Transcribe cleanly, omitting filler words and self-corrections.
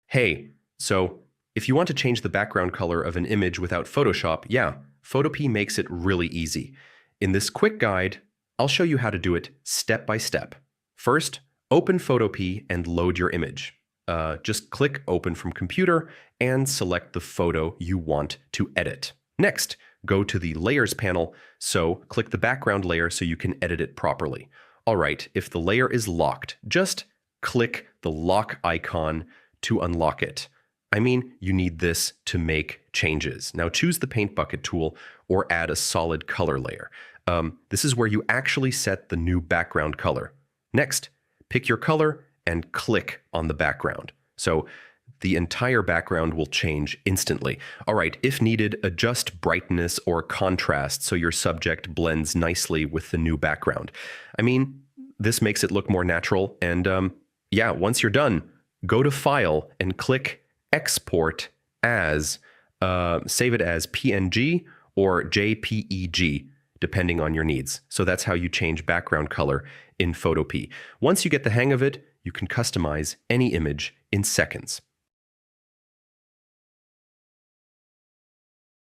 Hey, so if you want to change the background color of an image without Photoshop, yeah, Photopea makes it really easy. In this quick guide, I'll show you how to do it step by step. First, open Photopea and load your image. Just click Open from Computer and select the photo you want to edit. Next, go to the Layers panel, so click the background layer so you can edit it properly. Alright, if the layer is locked, just click the lock icon to unlock it. I mean, you need this to make changes. Now choose the Paint Bucket tool or add a solid color layer. This is where you actually set the new background color. Next, pick your color and click on the background. So the entire background will change instantly. All right, if needed, adjust brightness or contrast so your subject blends nicely with the new background. I mean, this makes it look more natural. And yeah, once you're done, go to File and click Export as, save it as PNG or JPEG, depending on your needs. So that's how you change background color in Photopea. Once you get the hang of it, you can customize any image in seconds.